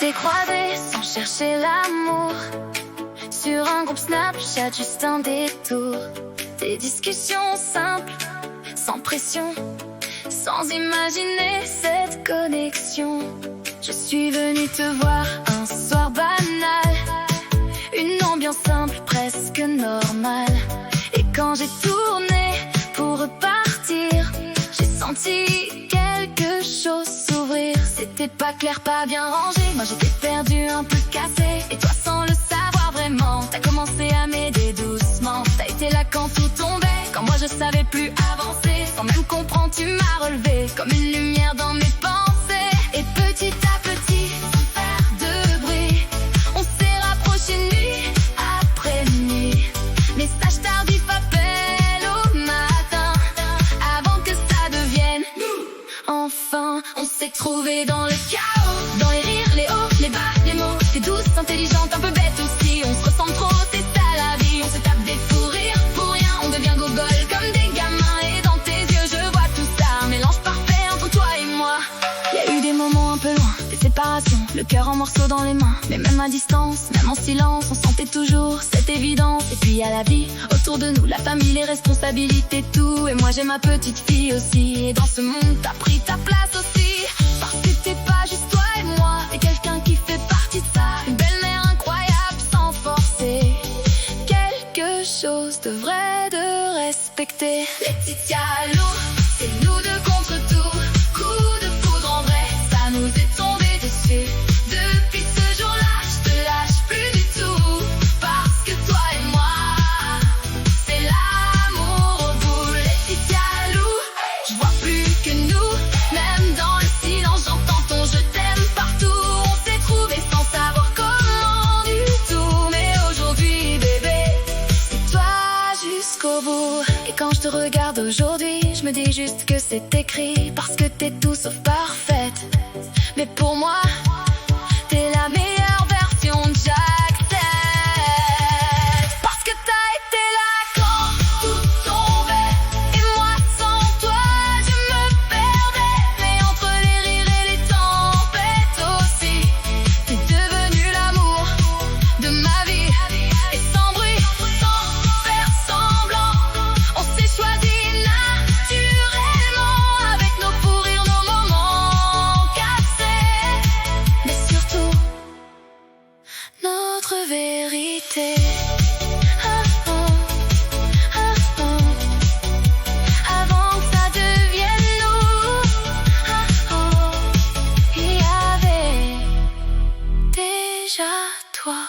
s'est croisés sans chercher l'amour. Sur un groupe Snapchat, juste un détour. Des discussions simples, sans pression, sans imaginer cette connexion. Je suis venue te voir un soir banal, une ambiance simple, presque normale. Et quand j'ai tourné pour repartir, j'ai senti quelque chose s'ouvrir. C'était pas clair, pas bien rangé, moi j'étais perdu, un peu cassé. Et toi sans le savoir vraiment, t'as commencé à m'aider doucement. T'as été là quand tout tombait, quand moi je savais plus avancer. Sans même comprendre, tu m'as relevé comme une lumière dans mes pensées. Et petit à petit, sans faire de bruit, on s'est rapproché nuit après nuit. Message tardif, appel au matin, avant que ça devienne enfin. On s'est trouvés dans le chaos, dans les rires, les hauts, les bas, les mots. T'es douce, intelligente, un peu bête aussi. On se ressemble trop, c'est ça la vie. On se tape des fous rires pour rien, on devient gogol comme des gamins. Et dans tes yeux je vois tout ça, un mélange parfait entre toi et moi. Y a eu des moments un peu loin, des séparations, le cœur en morceaux dans les mains. Mais même à distance, même en silence, on sentait toujours cette évidence. Et puis y a la vie autour de nous, la famille, les responsabilités, tout. Et moi j'ai ma petite fille aussi. Et dans ce monde t'as pris ta place aussi. Parce que t'es pas juste toi et moi, t'es quelqu'un qui fait partie de ça. Une belle-mère incroyable sans forcer, quelque chose de vrai, de respecter. Laetitia Lou, c'est nous deux contre tout. Coup de foudre en vrai, ça nous est tombé dessus. Depuis ce jour-là, je te lâche plus du tout. Parce que toi et moi, c'est l'amour au bout. Laetitia Lou, je vois plus que nous. Même dans le silence, j'entends ton je t'aime partout. On s'est trouvés sans savoir comment du tout. Mais aujourd'hui, bébé, c'est toi jusqu'au bout. Et quand je te regarde aujourd'hui, je me dis juste que c'est écrit. Parce que t'es tout sauf parfaite. Mais pour moi, t'es la meilleure version de chaque tête. Parce que t'as été là quand tout tombait. Et moi sans toi, je me perdais. Mais entre les rires et les tempêtes aussi, t'es devenu l'amour de ma vie. Et sans bruit, sans faire semblant, on s'est choisi naturellement. Avec nos fous rires, nos moments cassés, mais surtout notre vérité. Ah, ah, ah, ah. Avant que ça devienne nous, ah, ah. Il y avait déjà toi.